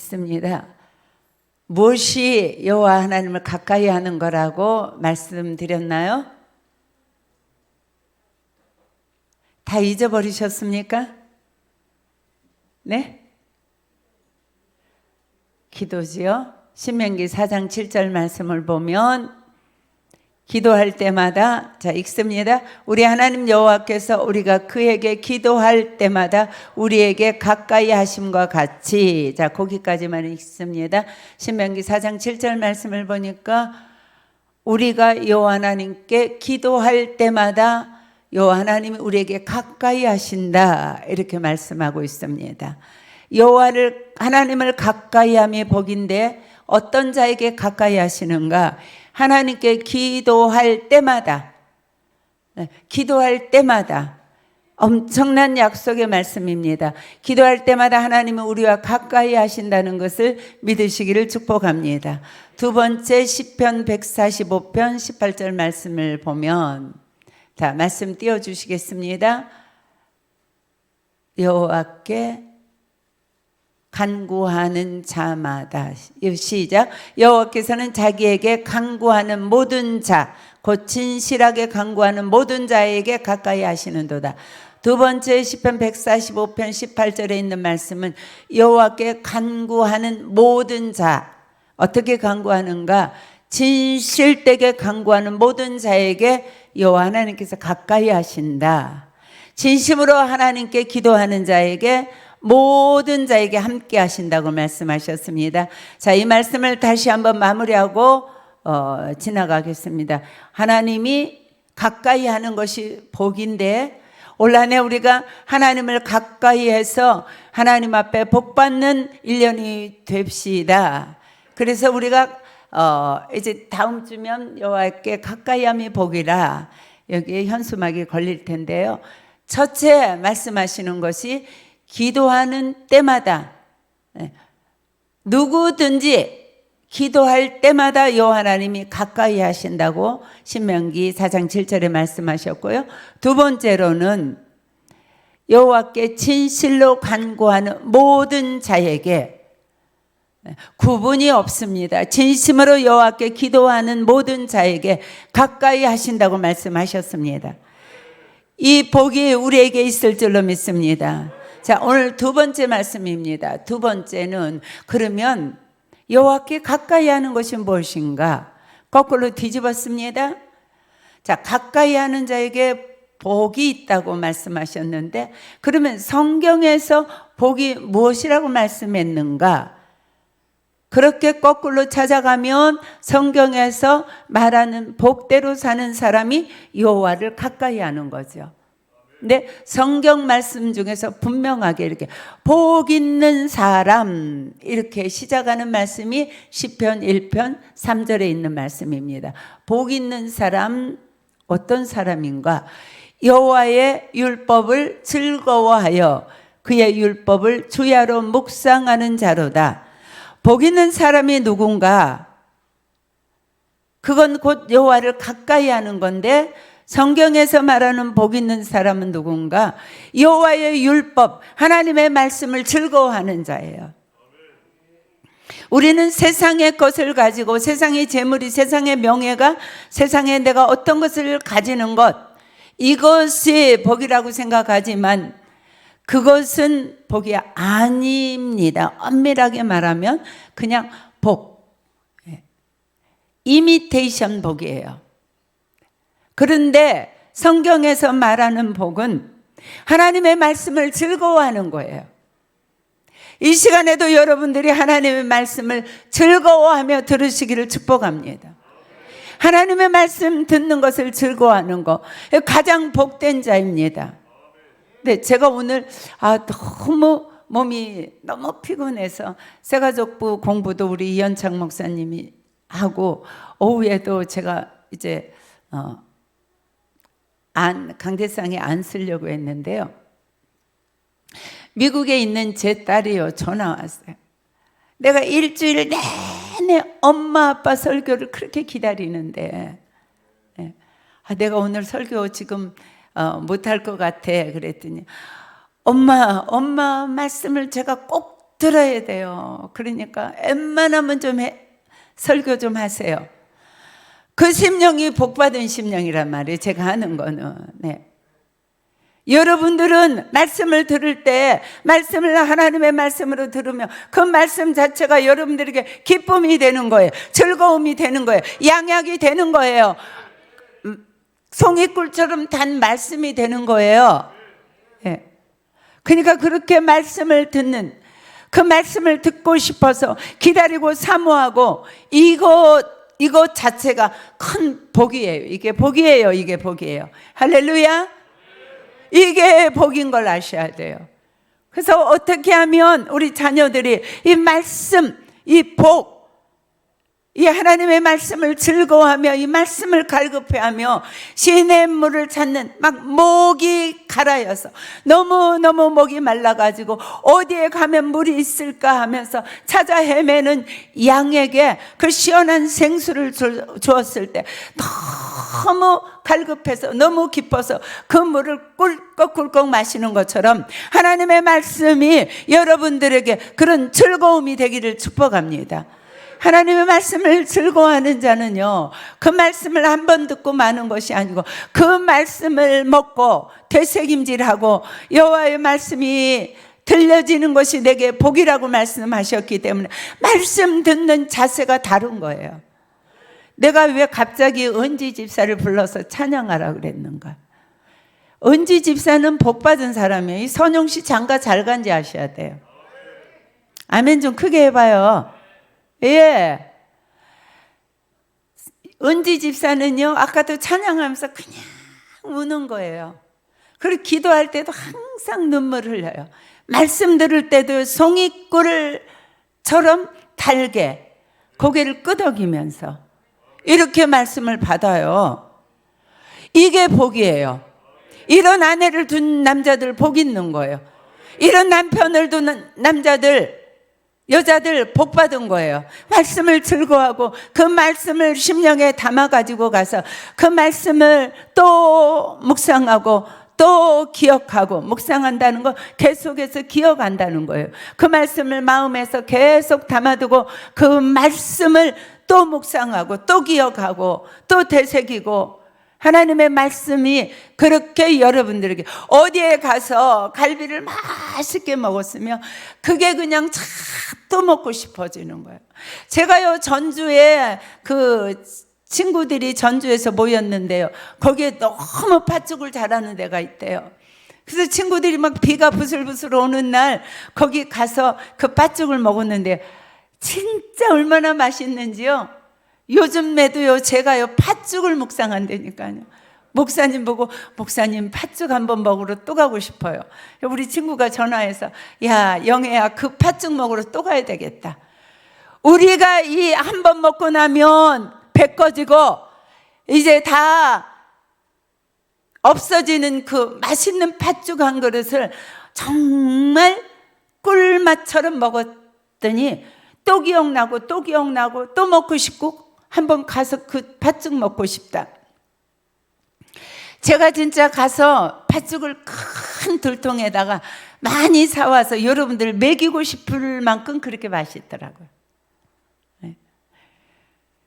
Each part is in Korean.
있습니다. 무엇이 여호와 하나님을 가까이 하는 거라고 말씀드렸나요? 다 잊어버리셨습니까? 네? 기도지요. 신명기 4장 7절 말씀을 보면 기도할 때마다, 자 읽습니다. 우리 하나님 여호와께서 우리가 그에게 기도할 때마다 우리에게 가까이 하심과 같이, 자 거기까지만 읽습니다. 신명기 4장 7절 말씀을 보니까 우리가 여호와 하나님께 기도할 때마다 여호와 하나님이 우리에게 가까이 하신다, 이렇게 말씀하고 있습니다. 여호와를 하나님을 가까이 함이 복인데 어떤 자에게 가까이 하시는가? 하나님께 기도할 때마다 엄청난 약속의 말씀입니다. 기도할 때마다 하나님은 우리와 가까이 하신다는 것을 믿으시기를 축복합니다. 두 번째 시편 145편 18절 말씀을 보면, 자 말씀 띄워주시겠습니다. 여호와께 간구하는 자마다, 시작. 여호와께서는 자기에게 간구하는 모든 자, 곧 진실하게 간구하는 모든 자에게 가까이 하시는도다. 두 번째 시편 145편 18절에 있는 말씀은 여호와께 간구하는 모든 자, 어떻게 간구하는가? 진실되게 간구하는 모든 자에게 여호와 하나님께서 가까이 하신다. 진심으로 하나님께 기도하는 자에게, 모든 자에게 함께 하신다고 말씀하셨습니다. 자, 이 말씀을 다시 한번 마무리하고 지나가겠습니다. 하나님이 가까이 하는 것이 복인데, 올 한 해 우리가 하나님을 가까이 해서 하나님 앞에 복받는 1년이 됩시다. 그래서 우리가 이제 다음 주면 여호와께 가까이 함이 복이라, 여기에 현수막이 걸릴 텐데요. 첫째 말씀하시는 것이 기도하는 때마다, 누구든지 기도할 때마다 여호와 하나님이 가까이 하신다고 신명기 4장 7절에 말씀하셨고요. 두 번째로는 여호와께 진실로 간구하는 모든 자에게, 구분이 없습니다. 진심으로 여호와께 기도하는 모든 자에게 가까이 하신다고 말씀하셨습니다. 이 복이 우리에게 있을 줄로 믿습니다. 자, 오늘 두 번째 말씀입니다. 두 번째는, 그러면 여호와께 가까이 하는 것이 무엇인가? 거꾸로 뒤집었습니다. 자, 가까이 하는 자에게 복이 있다고 말씀하셨는데, 그러면 성경에서 복이 무엇이라고 말씀했는가? 그렇게 거꾸로 찾아가면 성경에서 말하는 복대로 사는 사람이 여호와를 가까이 하는 거죠. 근데 성경 말씀 중에서 분명하게 이렇게 복 있는 사람, 이렇게 시작하는 말씀이 시편 1편 3절에 있는 말씀입니다. 복 있는 사람, 어떤 사람인가? 여호와의 율법을 즐거워하여 그의 율법을 주야로 묵상하는 자로다. 복 있는 사람이 누군가? 그건 곧 여호와를 가까이 하는 건데, 성경에서 말하는 복 있는 사람은 누군가? 여호와의 율법, 하나님의 말씀을 즐거워하는 자예요. 우리는 세상의 것을 가지고, 세상의 재물이, 세상의 명예가, 세상에 내가 어떤 것을 가지는 것, 이것이 복이라고 생각하지만 그것은 복이 아닙니다. 엄밀하게 말하면 그냥 복, 이미테이션 복이에요. 그런데 성경에서 말하는 복은 하나님의 말씀을 즐거워하는 거예요. 이 시간에도 여러분들이 하나님의 말씀을 즐거워하며 들으시기를 축복합니다. 하나님의 말씀 듣는 것을 즐거워하는 거, 가장 복된 자입니다. 네, 제가 오늘 너무 몸이 너무 피곤해서 새가족부 공부도 우리 이현창 목사님이 하고, 오후에도 제가 이제 강대상에 안 쓰려고 했는데요. 미국에 있는 제 딸이요, 전화 왔어요. 내가 일주일 내내 엄마 아빠 설교를 그렇게 기다리는데, 내가 오늘 설교 지금 못할 것 같아. 그랬더니 엄마 말씀을 제가 꼭 들어야 돼요. 그러니까 웬만하면 설교 좀 하세요. 그 심령이 복받은 심령이란 말이에요. 제가 하는 거는. 네. 여러분들은 말씀을 들을 때 말씀을 하나님의 말씀으로 들으면 그 말씀 자체가 여러분들에게 기쁨이 되는 거예요. 즐거움이 되는 거예요. 양약이 되는 거예요. 송이꿀처럼 단 말씀이 되는 거예요. 네. 그러니까 그렇게 말씀을 듣는, 그 말씀을 듣고 싶어서 기다리고 사모하고 이것 자체가 큰 복이에요. 이게 복이에요. 이게 복이에요. 할렐루야. 이게 복인 걸 아셔야 돼요. 그래서 어떻게 하면 우리 자녀들이 이 말씀, 이 복, 이 하나님의 말씀을 즐거워하며 이 말씀을 갈급해하며 시냇물을 찾는, 막 목이 가라여서 너무너무 목이 말라가지고 어디에 가면 물이 있을까 하면서 찾아 헤매는 양에게 그 시원한 생수를 주었을 때 너무 갈급해서 너무 깊어서 그 물을 꿀꺽꿀꺽 마시는 것처럼 하나님의 말씀이 여러분들에게 그런 즐거움이 되기를 축복합니다. 하나님의 말씀을 즐거워하는 자는요, 그 말씀을 한 번 듣고 마는 것이 아니고 그 말씀을 먹고 되새김질하고 여호와의 말씀이 들려지는 것이 내게 복이라고 말씀하셨기 때문에 말씀 듣는 자세가 다른 거예요. 내가 왜 갑자기 은지 집사를 불러서 찬양하라 그랬는가? 은지 집사는 복받은 사람이에요. 이 선용씨 장가 잘 간지 아셔야 돼요. 아멘 좀 크게 해봐요. 예. 은지 집사는요, 아까도 찬양하면서 그냥 우는 거예요. 그리고 기도할 때도 항상 눈물을 흘려요. 말씀 들을 때도 송이꿀처럼 달게 고개를 끄덕이면서 이렇게 말씀을 받아요. 이게 복이에요. 이런 아내를 둔 남자들 복 있는 거예요. 이런 남편을 둔 남자들, 여자들 복 받은 거예요. 말씀을 즐거워하고 그 말씀을 심령에 담아 가지고 가서 그 말씀을 또 묵상하고 또 기억하고, 묵상한다는 거 계속해서 기억한다는 거예요. 그 말씀을 마음에서 계속 담아두고 그 말씀을 또 묵상하고 또 기억하고 또 되새기고, 하나님의 말씀이 그렇게 여러분들에게 어디에 가서 갈비를 맛있게 먹었으면 그게 그냥 또 먹고 싶어지는 거예요. 제가요, 전주에 그 친구들이 전주에서 모였는데요, 거기에 너무 팥죽을 잘하는 데가 있대요. 그래서 친구들이 막 비가 부슬부슬 오는 날 거기 가서 그 팥죽을 먹었는데 진짜 얼마나 맛있는지요. 요즘에도요, 제가요 팥죽을 묵상한다니까요. 목사님 보고, 목사님 팥죽 한번 먹으러 또 가고 싶어요. 우리 친구가 전화해서, 야 영애야, 그 팥죽 먹으러 또 가야 되겠다. 우리가 이 한 번 먹고 나면 배 꺼지고 이제 다 없어지는 그 맛있는 팥죽 한 그릇을 정말 꿀맛처럼 먹었더니 또 기억나고 또 기억나고 또 먹고 싶고 한번 가서 그 팥죽 먹고 싶다. 제가 진짜 가서 팥죽을 큰 들통에다가 많이 사와서 여러분들 먹이고 싶을 만큼 그렇게 맛있더라고요. 네.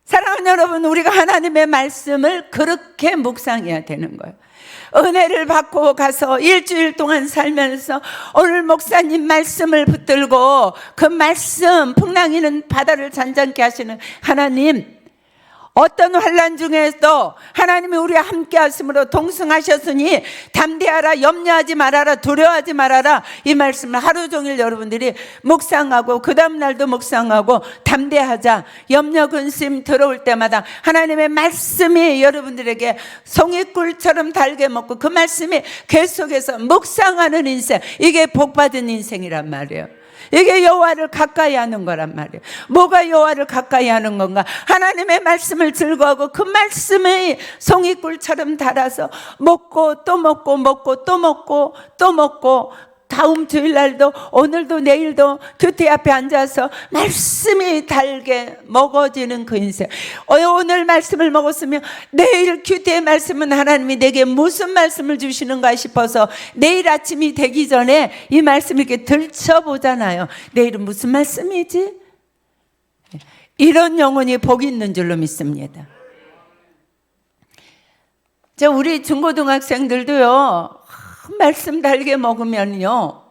사랑하는 여러분, 우리가 하나님의 말씀을 그렇게 묵상해야 되는 거예요. 은혜를 받고 가서 일주일 동안 살면서 오늘 목사님 말씀을 붙들고 그 말씀, 풍랑이는 바다를 잔잔케 하시는 하나님, 어떤 환난 중에도 하나님이 우리와 함께 하심으로 동승하셨으니 담대하라, 염려하지 말아라, 두려워하지 말아라. 이 말씀을 하루 종일 여러분들이 묵상하고 그 다음 날도 묵상하고 담대하자. 염려 근심 들어올 때마다 하나님의 말씀이 여러분들에게 송이꿀처럼 달게 먹고 그 말씀이 계속해서 묵상하는 인생, 이게 복받은 인생이란 말이에요. 이게 여호와를 가까이 하는 거란 말이에요. 뭐가 여호와를 가까이 하는 건가? 하나님의 말씀을 즐거워하고 그 말씀이 송이꿀처럼 달아서 먹고 또 먹고 먹고 또 먹고 또 먹고 다음 주일날도 오늘도 내일도 큐티 앞에 앉아서 말씀이 달게 먹어지는 그 인생. 오늘 말씀을 먹었으면 내일 큐티의 말씀은 하나님이 내게 무슨 말씀을 주시는가 싶어서 내일 아침이 되기 전에 이 말씀을 이렇게 들춰보잖아요. 내일은 무슨 말씀이지? 이런 영혼이 복이 있는 줄로 믿습니다. 우리 중고등학생들도요, 말씀 달게 먹으면요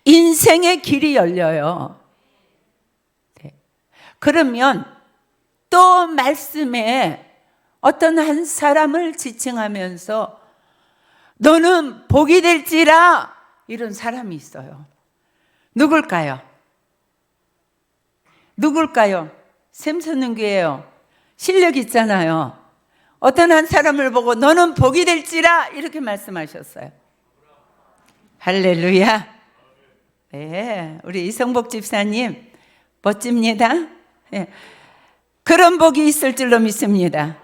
인생의 길이 열려요. 그러면 또 말씀에 어떤 한 사람을 지칭하면서 너는 복이 될지라, 이런 사람이 있어요. 누굴까요? 샘선은교예요. 실력 있잖아요. 어떤 한 사람을 보고 너는 복이 될지라 이렇게 말씀하셨어요. 할렐루야. 네, 우리 이성복 집사님 멋집니다. 네, 그런 복이 있을 줄로 믿습니다.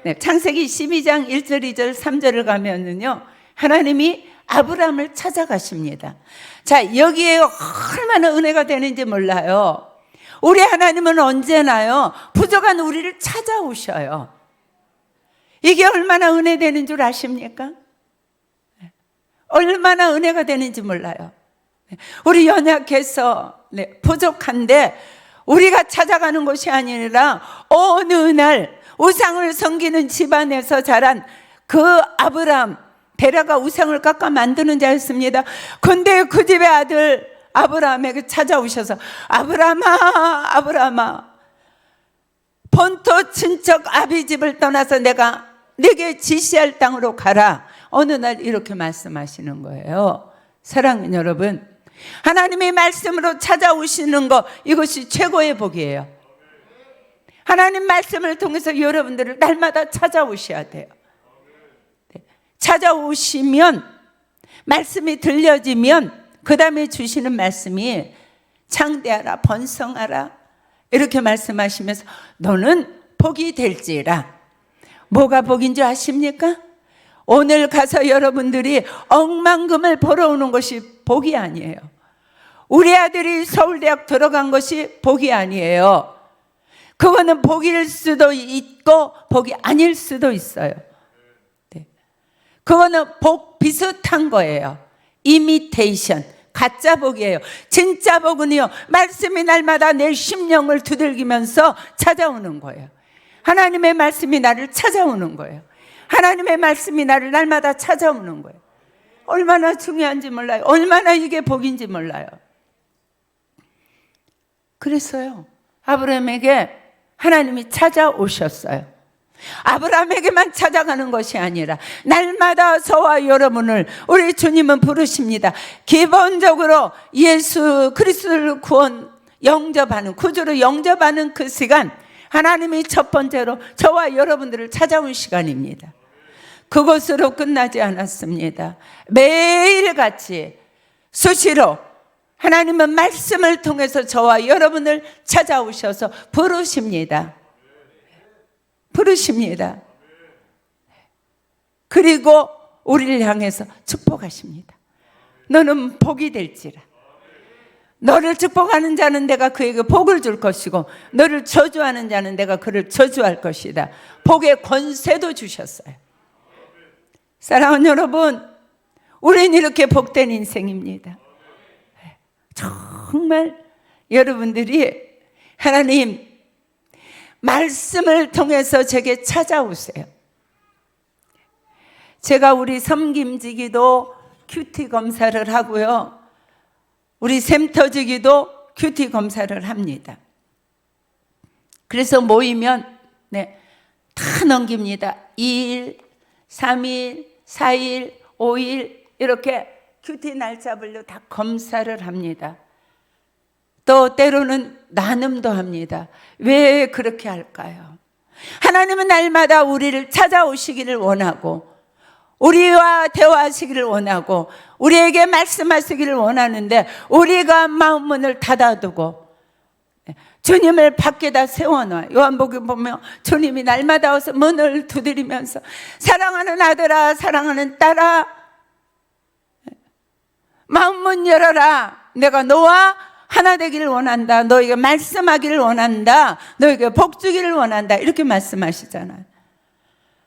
네, 창세기 12장 1절 2절 3절을 가면은요, 하나님이 아브라함을 찾아가십니다. 자, 여기에 얼마나 은혜가 되는지 몰라요. 우리 하나님은 언제나요 부족한 우리를 찾아오셔요. 이게 얼마나 은혜 되는 줄 아십니까? 얼마나 은혜가 되는지 몰라요. 우리 연약해서 부족한데 우리가 찾아가는 것이 아니라 어느 날 우상을 섬기는 집안에서 자란 그 아브라함, 데라가 우상을 깎아 만드는 자였습니다. 근데 그 집의 아들 아브라함에게 찾아오셔서 아브라함아, 본토 친척 아비 집을 떠나서 내가 네게 지시할 땅으로 가라. 어느 날 이렇게 말씀하시는 거예요. 사랑하는 여러분, 하나님의 말씀으로 찾아오시는 것, 이것이 최고의 복이에요. 하나님 말씀을 통해서 여러분들을 날마다 찾아오셔야 돼요. 찾아오시면, 말씀이 들려지면 그 다음에 주시는 말씀이 창대하라, 번성하라 이렇게 말씀하시면서 너는 복이 될지라. 뭐가 복인 줄 아십니까? 오늘 가서 여러분들이 억만금을 벌어오는 것이 복이 아니에요. 우리 아들이 서울대학 들어간 것이 복이 아니에요. 그거는 복일 수도 있고 복이 아닐 수도 있어요. 네. 그거는 복 비슷한 거예요. 이미테이션, 가짜 복이에요. 진짜 복은요, 말씀이 날마다 내 심령을 두들기면서 찾아오는 거예요. 하나님의 말씀이 나를 찾아오는 거예요. 하나님의 말씀이 나를 날마다 찾아오는 거예요. 얼마나 중요한지 몰라요. 얼마나 이게 복인지 몰라요. 그랬어요. 아브라함에게 하나님이 찾아오셨어요. 아브라함에게만 찾아가는 것이 아니라 날마다 저와 여러분을 우리 주님은 부르십니다. 기본적으로 예수 그리스도를 구원 영접하는, 구주로 영접하는 그 시간, 하나님이 첫 번째로 저와 여러분들을 찾아온 시간입니다. 그것으로 끝나지 않았습니다. 매일같이 수시로 하나님은 말씀을 통해서 저와 여러분을 찾아오셔서 부르십니다. 그리고 우리를 향해서 축복하십니다. 너는 복이 될지라. 너를 축복하는 자는 내가 그에게 복을 줄 것이고 너를 저주하는 자는 내가 그를 저주할 것이다. 복의 권세도 주셨어요. 사랑하는 여러분, 우리는 이렇게 복된 인생입니다. 정말 여러분들이 하나님 말씀을 통해서 제게 찾아오세요. 제가 우리 섬김지기도 큐티 검사를 하고요, 우리 샘터지기도 큐티 검사를 합니다. 그래서 모이면 다 넘깁니다. 2일, 3일, 4일, 5일 이렇게 큐티 날짜별로 다 검사를 합니다. 또 때로는 나눔도 합니다. 왜 그렇게 할까요? 하나님은 날마다 우리를 찾아오시기를 원하고 우리와 대화하시기를 원하고 우리에게 말씀하시기를 원하는데 우리가 마음문을 닫아두고 주님을 밖에다 세워놔. 요한복음 보면 주님이 날마다 와서 문을 두드리면서 사랑하는 아들아, 사랑하는 딸아, 마음문 열어라. 내가 너와 하나 되기를 원한다. 너에게 말씀하기를 원한다. 너에게 복 주기를 원한다. 이렇게 말씀하시잖아요.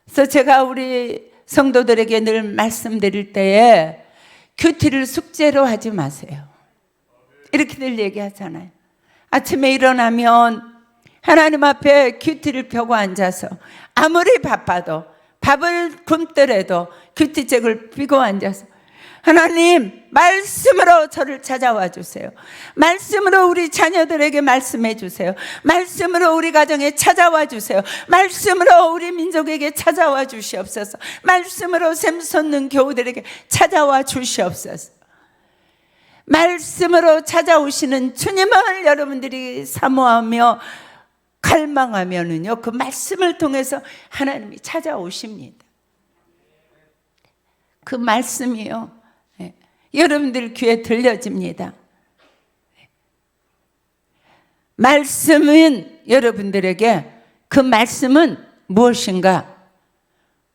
그래서 제가 우리 성도들에게 늘 말씀드릴 때에 큐티를 숙제로 하지 마세요. 이렇게 늘 얘기하잖아요. 아침에 일어나면 하나님 앞에 큐티를 펴고 앉아서 아무리 바빠도 밥을 굶더라도 큐티책을 펴고 앉아서 하나님 말씀으로 저를 찾아와 주세요. 말씀으로 우리 자녀들에게 말씀해 주세요. 말씀으로 우리 가정에 찾아와 주세요. 말씀으로 우리 민족에게 찾아와 주시옵소서. 말씀으로 샘솟는 교우들에게 찾아와 주시옵소서. 말씀으로 찾아오시는 주님을 여러분들이 사모하며 갈망하면은요, 그 말씀을 통해서 하나님이 찾아오십니다. 그 말씀이요, 여러분들 귀에 들려집니다. 말씀은 여러분들에게 그 말씀은 무엇인가?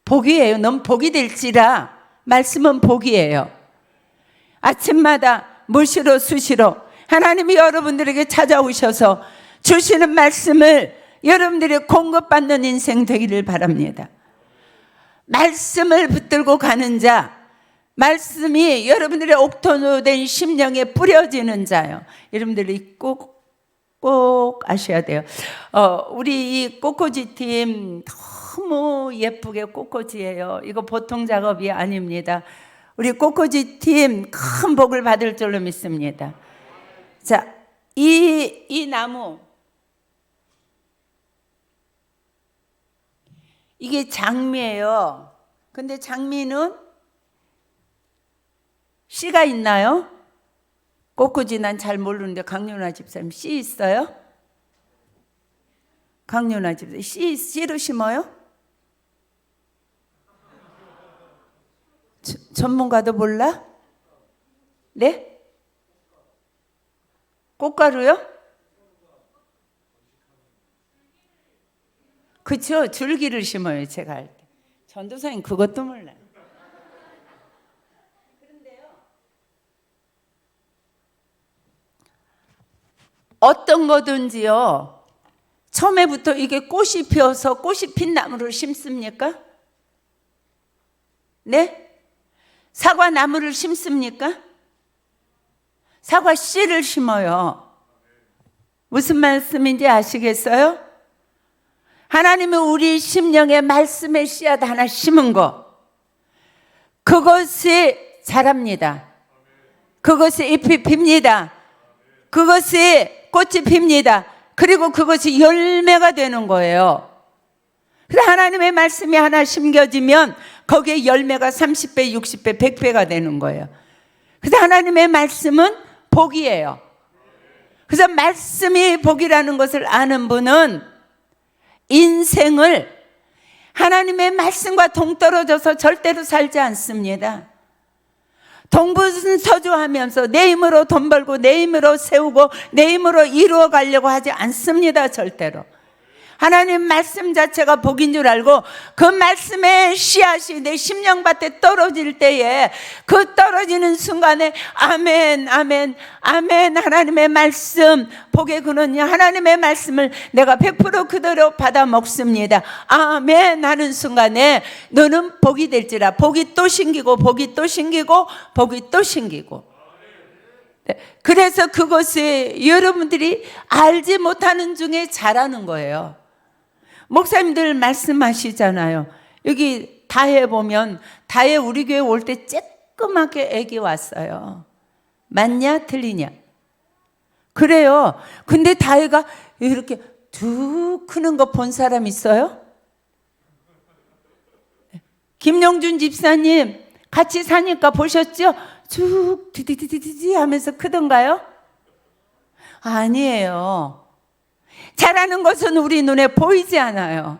복이에요. 넌 복이 될지라. 말씀은 복이에요. 아침마다 무시로 수시로 하나님이 여러분들에게 찾아오셔서 주시는 말씀을 여러분들이 공급받는 인생 되기를 바랍니다. 말씀을 붙들고 가는 자, 말씀이 여러분들의 옥토된 심령에 뿌려지는 자요. 여러분들이 꼭 아셔야 돼요. 우리 이 꽃꽂이 팀 너무 예쁘게 꽃꽂이에요. 이거 보통 작업이 아닙니다. 우리 꽃꽂이 팀 큰 복을 받을 줄로 믿습니다. 자, 이 나무, 이게 장미예요. 근데 장미는 씨가 있나요? 꽃꽂이 난 잘 모르는데 강윤아 집사님 씨 있어요? 강윤아 집사님 씨로 심어요? 전문가도 몰라? 네? 꽃가루요? 그쵸, 줄기를 심어요. 제가 할 때. 전도사님 그것도 몰라요. 그런데요, 어떤 거든지요, 처음에부터 이게 꽃이 피어서 꽃이 핀 나무를 심습니까? 네? 사과 나무를 심습니까? 사과 씨를 심어요. 무슨 말씀인지 아시겠어요? 하나님은 우리 심령에 말씀의 씨앗 하나 심은 거, 그것이 자랍니다. 그것이 잎이 핍니다. 그것이 꽃이 핍니다. 그리고 그것이 열매가 되는 거예요. 그래서 하나님의 말씀이 하나 심겨지면 거기에 열매가 30배, 60배, 100배가 되는 거예요. 그래서 하나님의 말씀은 복이에요. 그래서 말씀이 복이라는 것을 아는 분은 인생을 하나님의 말씀과 동떨어져서 절대로 살지 않습니다. 동분서주하면서 내 힘으로 돈 벌고 내 힘으로 세우고 내 힘으로 이루어 가려고 하지 않습니다. 절대로. 하나님 말씀 자체가 복인 줄 알고 그 말씀의 씨앗이 내 심령밭에 떨어질 때에 그 떨어지는 순간에 아멘, 아멘, 아멘, 하나님의 말씀, 복의 근원이 하나님의 말씀을 내가 100% 그대로 받아 먹습니다. 아멘 하는 순간에 너는 복이 될지라. 복이 또 신기고 복이 또 신기고 복이 또 신기고. 그래서 그것이 여러분들이 알지 못하는 중에 잘하는 거예요. 목사님들 말씀하시잖아요. 여기 다해 보면, 다해 우리 교회 올 때 쬐끄맣게 애기 왔어요. 맞냐 틀리냐? 그래요. 근데 다해가 이렇게 툭 크는 거 본 사람 있어요? 김영준 집사님 같이 사니까 보셨죠? 쭉 디디디디디 하면서 크던가요? 아니에요. 자라는 것은 우리 눈에 보이지 않아요.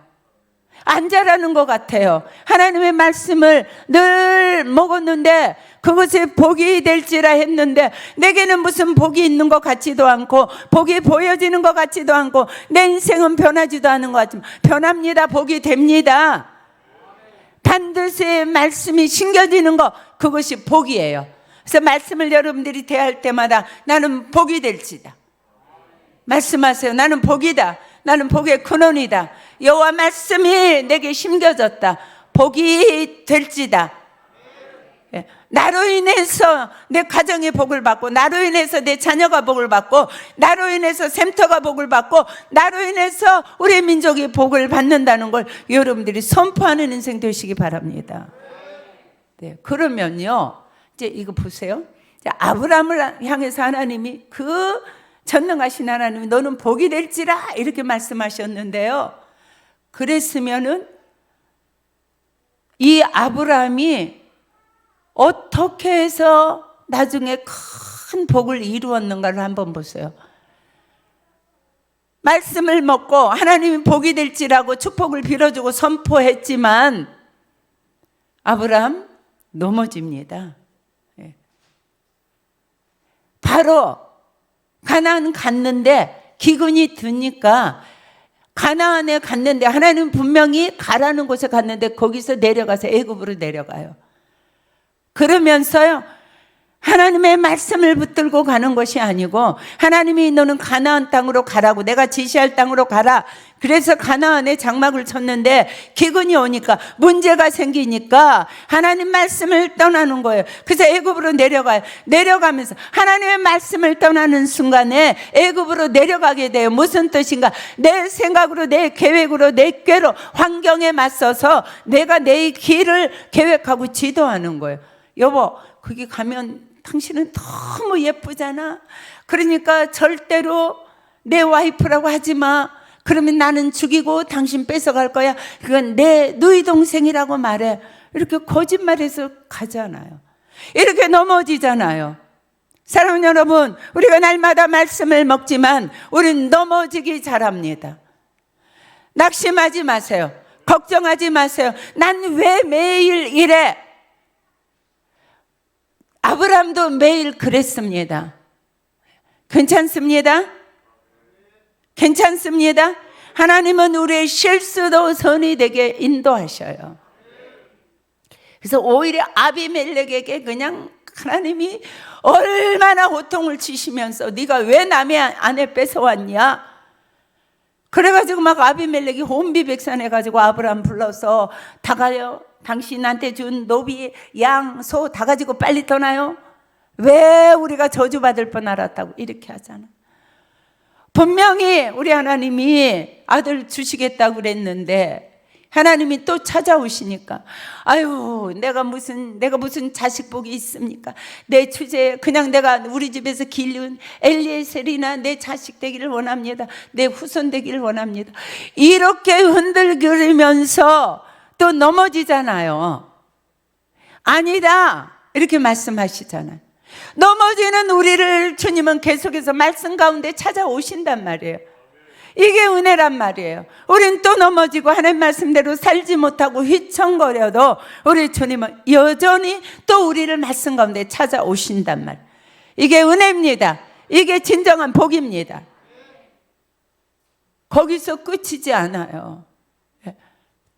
안 자라는 것 같아요. 하나님의 말씀을 늘 먹었는데 그것이 복이 될지라 했는데 내게는 무슨 복이 있는 것 같지도 않고 복이 보여지는 것 같지도 않고 내 인생은 변하지도 않은 것 같지만 변합니다. 복이 됩니다. 반드시 말씀이 심겨지는 것, 그것이 복이에요. 그래서 말씀을 여러분들이 대할 때마다 나는 복이 될지다. 말씀하세요. 나는 복이다. 나는 복의 근원이다. 여호와 말씀이 내게 심겨졌다. 복이 될지다. 나로 인해서 내 가정이 복을 받고, 나로 인해서 내 자녀가 복을 받고, 나로 인해서 샘터가 복을 받고, 나로 인해서 우리 민족이 복을 받는다는 걸 여러분들이 선포하는 인생 되시기 바랍니다. 네, 그러면요, 이제 이거 보세요. 아브라함을 향해서 하나님이, 그 전능하신 하나님이 너는 복이 될지라 이렇게 말씀하셨는데요. 그랬으면은 이 아브라함이 어떻게 해서 나중에 큰 복을 이루었는가를 한번 보세요. 말씀을 먹고 하나님이 복이 될지라고 축복을 빌어주고 선포했지만 아브라함 넘어집니다. 바로 가나안 갔는데 기근이 드니까 가나안에 갔는데 하나님 분명히 가라는 곳에 갔는데 거기서 내려가서 애굽으로 내려가요. 그러면서요, 하나님의 말씀을 붙들고 가는 것이 아니고 하나님이 너는 가나안 땅으로 가라고, 내가 지시할 땅으로 가라. 그래서 가나안에 장막을 쳤는데 기근이 오니까, 문제가 생기니까 하나님 말씀을 떠나는 거예요. 그래서 애굽으로 내려가요. 내려가면서 하나님의 말씀을 떠나는 순간에 애굽으로 내려가게 돼요. 무슨 뜻인가? 내 생각으로, 내 계획으로, 내 꾀로 환경에 맞서서 내가 내 길을 계획하고 지도하는 거예요. 여보, 거기 가면 당신은 너무 예쁘잖아. 그러니까 절대로 내 와이프라고 하지 마. 그러면 나는 죽이고 당신 뺏어갈 거야. 그건 내 누이 동생이라고 말해. 이렇게 거짓말해서 가잖아요. 이렇게 넘어지잖아요. 사랑하는 여러분, 우리가 날마다 말씀을 먹지만 우리는 넘어지기 잘합니다. 낙심하지 마세요. 걱정하지 마세요. 난 왜 매일 이래? 아브라함도 매일 그랬습니다. 괜찮습니다? 괜찮습니다? 하나님은 우리의 실수도 선이 되게 인도하셔요. 그래서 오히려 아비멜렉에게 그냥 하나님이 얼마나 고통을 치시면서 네가 왜 남의 아내 뺏어왔냐? 그래가지고 막 아비멜렉이 혼비백산해가지고 아브라함 불러서 다 가요. 당신한테 준 노비, 양, 소 다 가지고 빨리 떠나요. 왜 우리가 저주받을 뻔 알았다고 이렇게 하잖아. 분명히 우리 하나님이 아들 주시겠다고 그랬는데 하나님이 또 찾아오시니까, 아유, 내가 무슨 자식복이 있습니까? 내 주제 그냥 내가 우리 집에서 기른 엘리에셀이나 내 자식 되기를 원합니다. 내 후손 되기를 원합니다. 이렇게 흔들거리면서 또 넘어지잖아요. 아니다 이렇게 말씀하시잖아요. 넘어지는 우리를 주님은 계속해서 말씀 가운데 찾아오신단 말이에요. 이게 은혜란 말이에요. 우린 또 넘어지고 하나님 말씀대로 살지 못하고 휘청거려도 우리 주님은 여전히 또 우리를 말씀 가운데 찾아오신단 말이에요. 이게 은혜입니다. 이게 진정한 복입니다. 거기서 끝이지 않아요.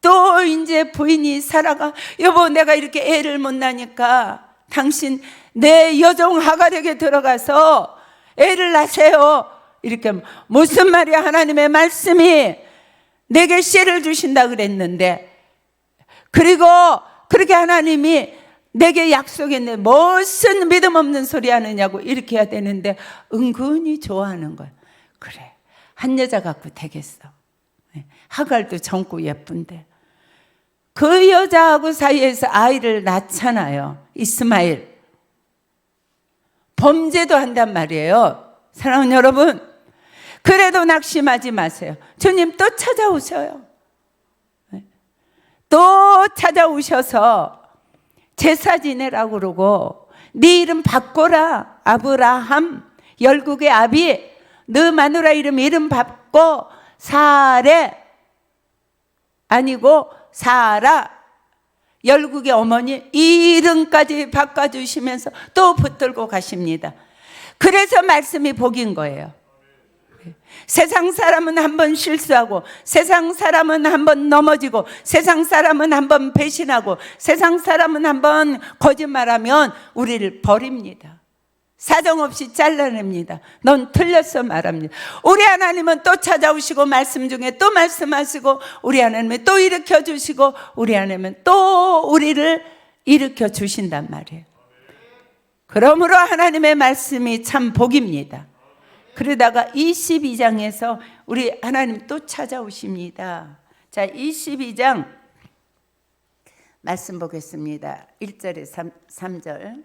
또 이제 부인이 사라가, 여보 내가 이렇게 애를 못 낳으니까 당신 내 여종 하갈에게 들어가서 애를 낳으세요. 이렇게. 무슨 말이야? 하나님의 말씀이 내게 씨를 주신다 그랬는데, 그리고 그렇게 하나님이 내게 약속했네. 무슨 믿음 없는 소리 하느냐고 이렇게 해야 되는데 은근히 좋아하는 거야. 그래, 한 여자 갖고 되겠어. 하갈도 젊고 예쁜데 그 여자하고 사이에서 아이를 낳잖아요. 이스마엘. 범죄도 한단 말이에요. 사랑하는 여러분, 그래도 낙심하지 마세요. 주님 또 찾아오셔요. 또 찾아오셔서 제사 지내라고 그러고, 네 이름 바꿔라. 아브라함, 열국의 아비, 너 마누라 이름 바꿔 사레 아니고 사라, 열국의 어머니 이름까지 바꿔주시면서 또 붙들고 가십니다. 그래서 말씀이 복인 거예요. 세상 사람은 한 번 실수하고, 세상 사람은 한 번 넘어지고, 세상 사람은 한 번 배신하고, 세상 사람은 한 번 거짓말하면 우리를 버립니다. 사정없이 잘라냅니다. 넌 틀렸어 말합니다. 우리 하나님은 또 찾아오시고 말씀 중에 또 말씀하시고, 우리 하나님은 또 일으켜 주시고, 우리 하나님은 또 우리를 일으켜 주신단 말이에요. 그러므로 하나님의 말씀이 참 복입니다. 그러다가 22장에서 우리 하나님 또 찾아오십니다. 자, 22장 말씀 보겠습니다. 1절에 3절.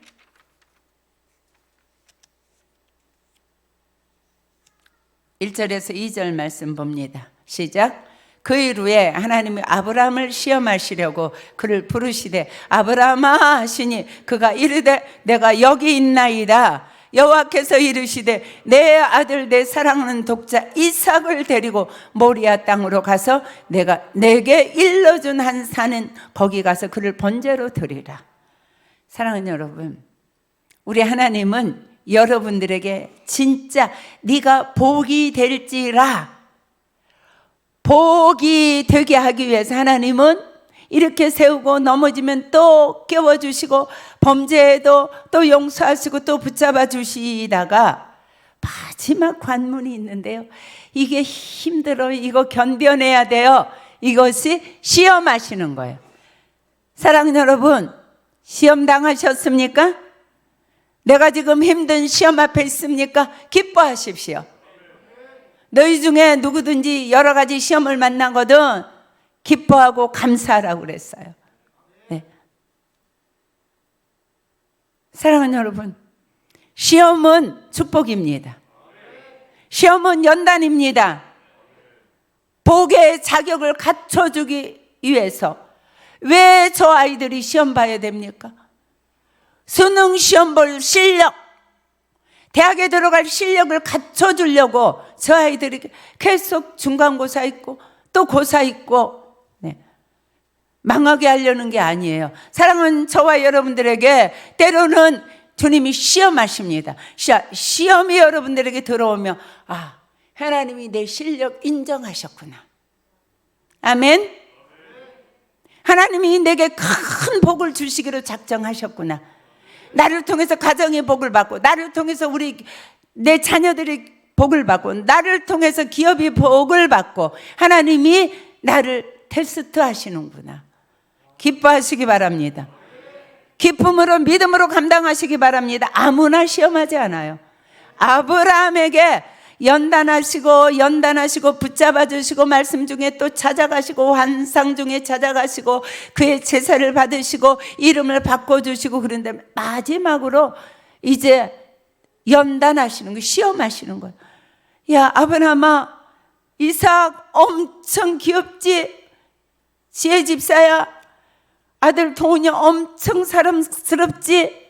1절에서 2절 말씀 봅니다. 시작. 그 일 후에 하나님이 아브라함을 시험하시려고 그를 부르시되 아브라함아 하시니 그가 이르되 내가 여기 있나이다. 여호와께서 이르시되 내 아들 내 사랑하는 독자 이삭을 데리고 모리아 땅으로 가서 내가 내게 일러준 한 산은 거기 가서 그를 번제로 드리라. 사랑하는 여러분, 우리 하나님은 여러분들에게 진짜 네가 복이 될지라, 복이 되게 하기 위해서 하나님은 이렇게 세우고 넘어지면 또 깨워주시고 범죄에도 또 용서하시고 또 붙잡아 주시다가 마지막 관문이 있는데요. 이게 힘들어요. 이거 견뎌내야 돼요. 이것이 시험하시는 거예요. 사랑하는 여러분, 시험 당하셨습니까? 내가 지금 힘든 시험 앞에 있습니까? 기뻐하십시오. 너희 중에 누구든지 여러 가지 시험을 만나거든 기뻐하고 감사하라고 그랬어요. 네. 사랑하는 여러분, 시험은 축복입니다. 시험은 연단입니다. 복의 자격을 갖춰주기 위해서. 왜 저 아이들이 시험 봐야 됩니까? 수능 시험 볼 실력, 대학에 들어갈 실력을 갖춰주려고 저 아이들이 계속 중간고사 있고 또 고사 있고 망하게 하려는 게 아니에요. 사랑하는 저와 여러분들에게 때로는 주님이 시험하십니다. 시험이 여러분들에게 들어오면 아, 하나님이 내 실력 인정하셨구나. 아멘. 하나님이 내게 큰 복을 주시기로 작정하셨구나. 나를 통해서 가정의 복을 받고, 나를 통해서 내 자녀들이 복을 받고, 나를 통해서 기업이 복을 받고, 하나님이 나를 테스트 하시는구나. 기뻐하시기 바랍니다. 기쁨으로 믿음으로 감당하시기 바랍니다. 아무나 시험하지 않아요. 아브라함에게 연단하시고 붙잡아 주시고 말씀 중에 또 찾아가시고 환상 중에 찾아가시고 그의 제사를 받으시고 이름을 바꿔주시고 그런데 마지막으로 이제 연단하시는 거예요. 시험하시는 거예요. 야, 아브라함아, 이삭 엄청 귀엽지? 지혜 집사야, 아들 도훈이 엄청 사랑스럽지?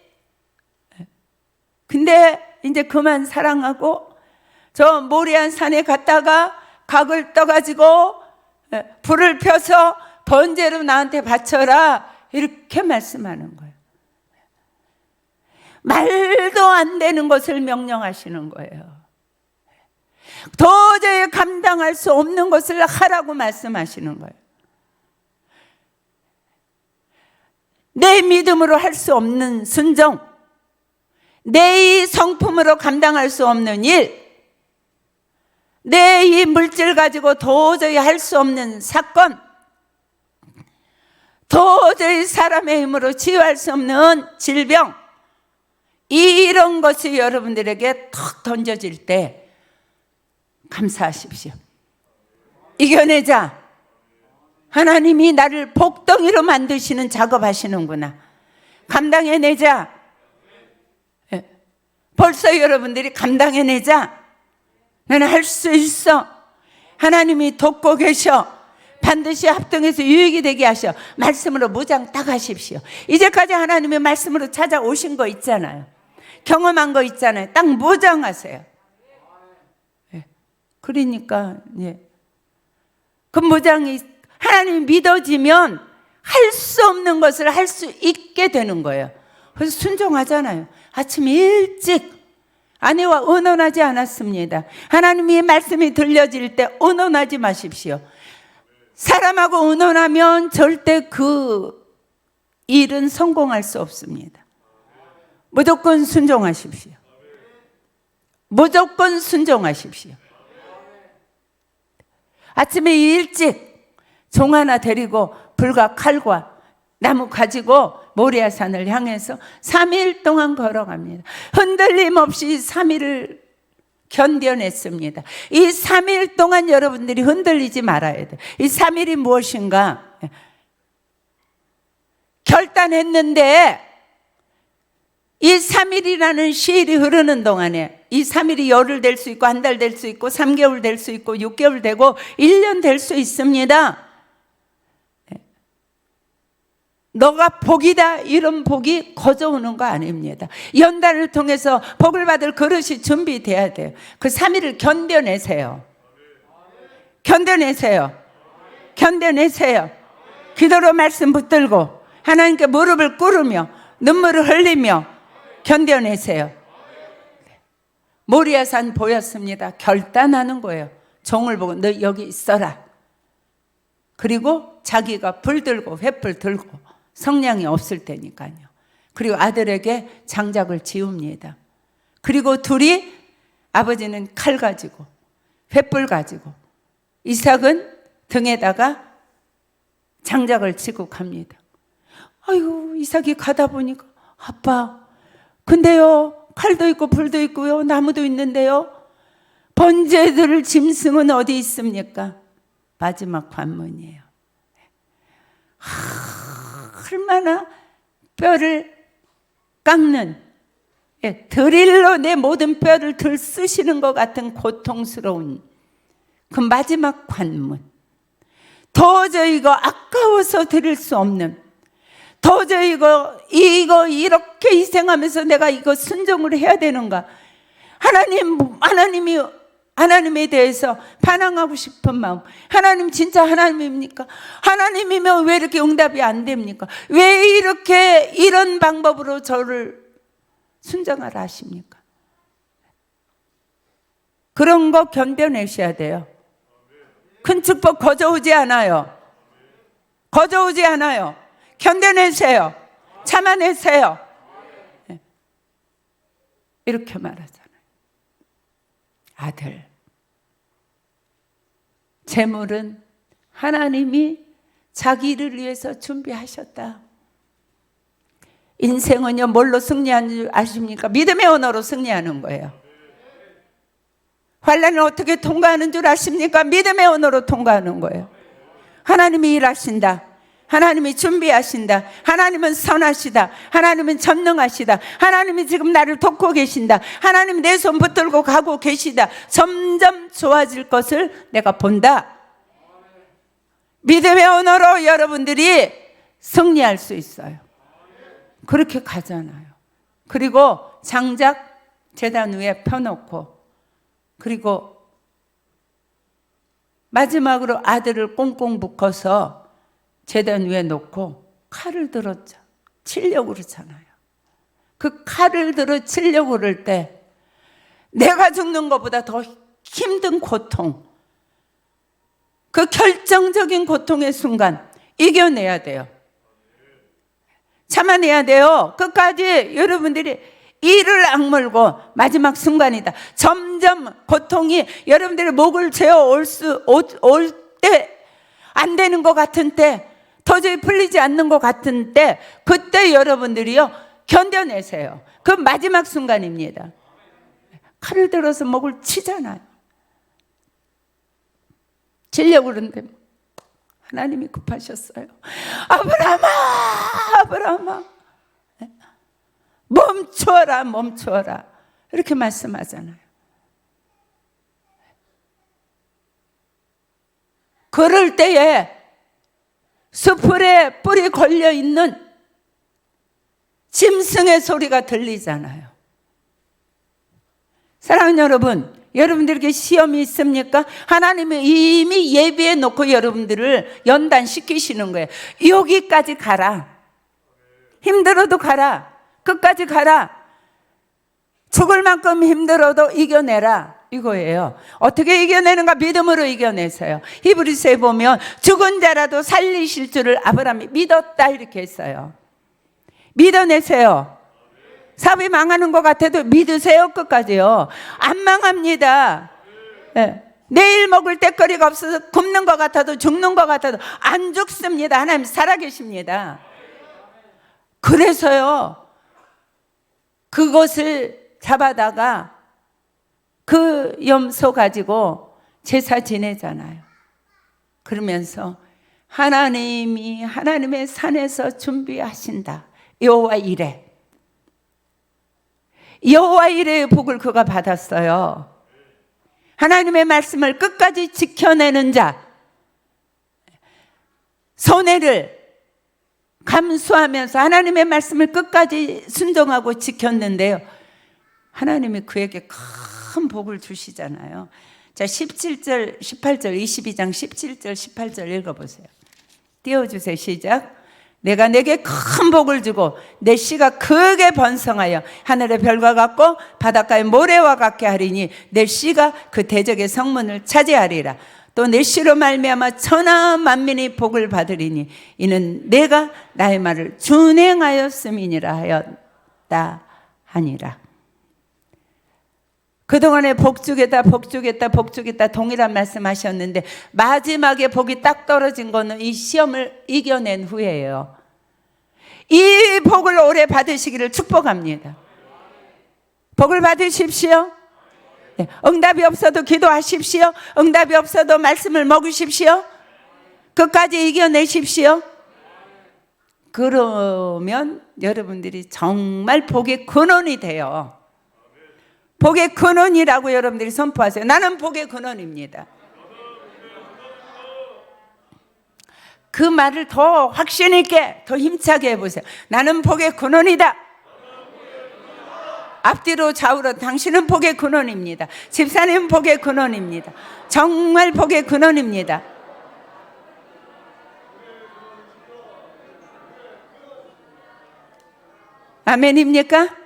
근데 이제 그만 사랑하고 저 모리아 산에 갔다가 각을 떠가지고 불을 펴서 번제로 나한테 바쳐라, 이렇게 말씀하는 거예요. 말도 안 되는 것을 명령하시는 거예요. 도저히 감당할 수 없는 것을 하라고 말씀하시는 거예요. 내 믿음으로 할 수 없는 순종, 내 이 성품으로 감당할 수 없는 일, 내 이 물질 가지고 도저히 할 수 없는 사건, 도저히 사람의 힘으로 치유할 수 없는 질병, 이런 것이 여러분들에게 턱 던져질 때 감사하십시오. 이겨내자. 하나님이 나를 복덩이로 만드시는 작업하시는구나. 감당해내자. 벌써 여러분들이 감당해내자. 나는 할 수 있어. 하나님이 돕고 계셔. 반드시 합동해서 유익이 되게 하셔. 말씀으로 무장 딱 하십시오. 이제까지 하나님의 말씀으로 찾아오신 거 있잖아요. 경험한 거 있잖아요. 딱 무장하세요. 그러니까 그 무장이 하나님이 믿어지면 할 수 없는 것을 할 수 있게 되는 거예요. 그래서 순종하잖아요. 아침 일찍 아내와 의논하지 않았습니다. 하나님의 말씀이 들려질 때 의논하지 마십시오. 사람하고 의논하면 절대 그 일은 성공할 수 없습니다. 무조건 순종하십시오. 무조건 순종하십시오. 아침에 일찍 종 하나 데리고 불과 칼과 나무 가지고 모리아산을 향해서 3일 동안 걸어갑니다. 흔들림 없이 3일을 견뎌냈습니다. 이 3일 동안 여러분들이 흔들리지 말아야 돼요. 이 3일이 무엇인가? 결단했는데 이 3일이라는 시일이 흐르는 동안에 이 3일이 열흘 될 수 있고 한 달 될 수 있고 3개월 될 수 있고 6개월 되고 1년 될 수 있습니다. 너가 복이다 이런 복이 거저오는 거 아닙니다. 연단을 통해서 복을 받을 그릇이 준비돼야 돼요. 그 3일을 견뎌내세요. 견뎌내세요. 견뎌내세요. 기도로 말씀 붙들고 하나님께 무릎을 꿇으며 눈물을 흘리며 견뎌내세요. 모리아산 보였습니다. 결단하는 거예요. 종을 보고 너 여기 있어라. 그리고 자기가 불 들고 횃불 들고 성량이 없을 때니까요. 그리고 아들에게 장작을 지웁니다. 그리고 둘이 아버지는 칼 가지고 횃불 가지고 이삭은 등에다가 장작을 지고 갑니다. 아이고 이삭이 가다 보니까 아빠 근데요 칼도 있고 불도 있고요 나무도 있는데요 번제들 짐승은 어디 있습니까? 마지막 관문이에요. 얼마나 뼈를 깎는 드릴로 내 모든 뼈를 들쑤시는 것 같은 고통스러운 그 마지막 관문. 도저히 이거 아까워서 드릴 수 없는, 도저히 이거 이렇게 희생하면서 내가 이거 순종을 해야 되는가? 하나님에 대해서 반항하고 싶은 마음. 하나님 진짜 하나님입니까? 하나님이면 왜 이렇게 응답이 안 됩니까? 왜 이렇게 이런 방법으로 저를 순종하라 하십니까? 그런 거 견뎌내셔야 돼요. 큰 축복 거저오지 않아요. 거저오지 않아요. 견뎌내세요. 참아내세요. 이렇게 말하잖아요. 아들, 재물은 하나님이 자기를 위해서 준비하셨다. 인생은요 뭘로 승리하는 줄 아십니까? 믿음의 언어로 승리하는 거예요. 환난을 어떻게 통과하는 줄 아십니까? 믿음의 언어로 통과하는 거예요. 하나님이 일하신다. 하나님이 준비하신다. 하나님은 선하시다. 하나님은 전능하시다. 하나님이 지금 나를 돕고 계신다. 하나님이 내 손 붙들고 가고 계시다. 점점 좋아질 것을 내가 본다. 믿음의 언어로 여러분들이 승리할 수 있어요. 그렇게 가잖아요. 그리고 장작 제단 위에 펴놓고 그리고 마지막으로 아들을 꽁꽁 묶어서 제단 위에 놓고 칼을 들어 치려고 그러잖아요. 그 칼을 들어 치려고 그럴 때 내가 죽는 것보다 더 힘든 고통, 그 결정적인 고통의 순간 이겨내야 돼요. 참아내야 돼요. 끝까지 여러분들이 이를 악물고 마지막 순간이다. 점점 고통이 여러분들의 목을 재어 올 때 안 되는 것 같은 때, 도저히 풀리지 않는 것 같은 때, 그때 여러분들이요 견뎌내세요. 그 마지막 순간입니다. 칼을 들어서 목을 치잖아요. 치려고 그러는데 하나님이 급하셨어요. 아브라함아 멈추어라 이렇게 말씀하잖아요. 그럴 때에 수풀에 뿔이 걸려있는 짐승의 소리가 들리잖아요. 사랑하는 여러분, 여러분들에게 시험이 있습니까? 하나님은 이미 예비해 놓고 여러분들을 연단시키시는 거예요. 여기까지 가라. 힘들어도 가라. 끝까지 가라. 죽을 만큼 힘들어도 이겨내라 이거예요. 어떻게 이겨내는가? 믿음으로 이겨내세요. 히브리서에 보면 죽은 자라도 살리실 줄을 아브라함이 믿었다 이렇게 했어요. 믿어내세요. 사업이 망하는 것 같아도 믿으세요. 끝까지요. 안 망합니다. 네. 내일 먹을 때거리가 없어서 굶는 것 같아도 죽는 것 같아도 안 죽습니다. 하나님 살아계십니다. 그래서요, 그것을 잡아다가 그 염소 가지고 제사 지내잖아요. 그러면서 하나님이 하나님의 산에서 준비하신다. 여호와 이레. 여호와 이레의 복을 그가 받았어요. 하나님의 말씀을 끝까지 지켜내는 자, 손해를 감수하면서 하나님의 말씀을 끝까지 순종하고 지켰는데요, 하나님이 그에게 큰 복을 주시잖아요. 자, 17절, 18절, 22장 17절, 18절 읽어보세요. 띄워주세요. 시작. 내가 내게 큰 복을 주고 내 씨가 크게 번성하여 하늘의 별과 같고 바닷가의 모래와 같게 하리니 내 씨가 그 대적의 성문을 차지하리라. 또 내 씨로 말미암아 천하 만민이 복을 받으리니 이는 내가 나의 말을 준행하였음이니라 하였다 하니라. 그동안에 복 주겠다 복 주겠다 복 주겠다 동일한 말씀하셨는데 마지막에 복이 딱 떨어진 거는 이 시험을 이겨낸 후에예요. 이 복을 오래 받으시기를 축복합니다. 복을 받으십시오. 네. 응답이 없어도 기도하십시오. 응답이 없어도 말씀을 먹으십시오. 끝까지 이겨내십시오. 그러면 여러분들이 정말 복의 근원이 돼요. 복의 근원이라고 여러분들이 선포하세요. 나는 복의 근원입니다. 그 말을 더 확신 있게, 더 힘차게 해보세요. 나는 복의 근원이다. 앞뒤로 좌우로 당신은 복의 근원입니다. 집사님은 복의 근원입니다. 정말 복의 근원입니다. 아멘입니까?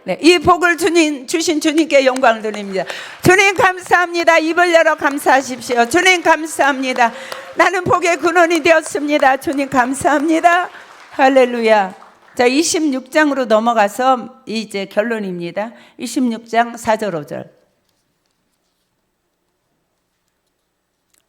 네, 이 복을 주신 주님께 영광을 드립니다. 주님 감사합니다. 입을 열어 감사하십시오. 주님 감사합니다. 나는 복의 근원이 되었습니다. 주님 감사합니다. 할렐루야. 자, 26장으로 넘어가서 이제 결론입니다. 26장 4절 5절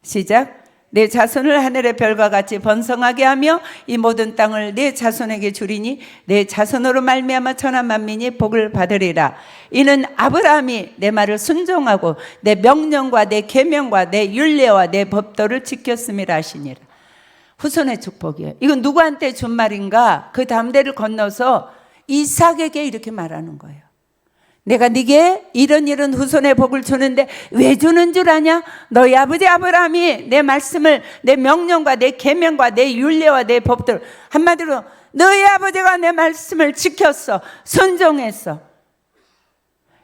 시작. 내 자손을 하늘의 별과 같이 번성하게 하며 이 모든 땅을 내 자손에게 주리니 내 자손으로 말미암아 천하 만민이 복을 받으리라. 이는 아브라함이 내 말을 순종하고 내 명령과 내 계명과 내 율례와 내 법도를 지켰음이라 하시니라. 후손의 축복이에요. 이건 누구한테 준 말인가? 그 다음 대를 건너서 이삭에게 이렇게 말하는 거예요. 내가 네게 이런 후손의 복을 주는데 왜 주는 줄 아냐? 너희 아버지 아브라함이 내 말씀을, 내 명령과 내 계명과 내 율례와 내 법들, 한마디로 너희 아버지가 내 말씀을 지켰어. 순종했어.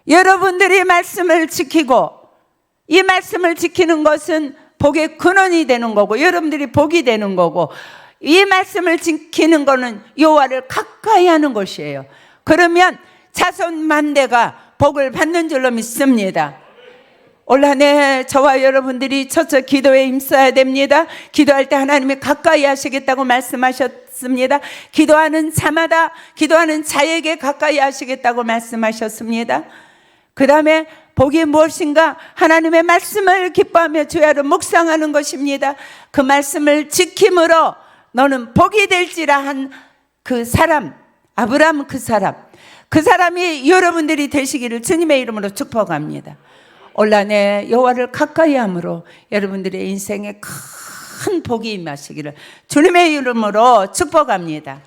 여러분들이 말씀을 지키고 이 말씀을 지키는 것은 복의 근원이 되는 거고 여러분들이 복이 되는 거고 이 말씀을 지키는 거는 여호와를 가까이 하는 것이에요. 그러면 자손 만대가 복을 받는 줄로 믿습니다. 올 한 해 저와 여러분들이 첫째 기도에 임써야 됩니다. 기도할 때 하나님이 가까이 하시겠다고 말씀하셨습니다. 기도하는 자마다, 기도하는 자에게 가까이 하시겠다고 말씀하셨습니다. 그 다음에 복이 무엇인가? 하나님의 말씀을 기뻐하며 주야로 묵상하는 것입니다. 그 말씀을 지킴으로 너는 복이 될지라 한 그 사람, 아브라함 그 사람이 여러분들이 되시기를 주님의 이름으로 축복합니다. 올 한 해 여호와를 가까이 함으로 여러분들의 인생에 큰 복이 임하시기를 주님의 이름으로 축복합니다.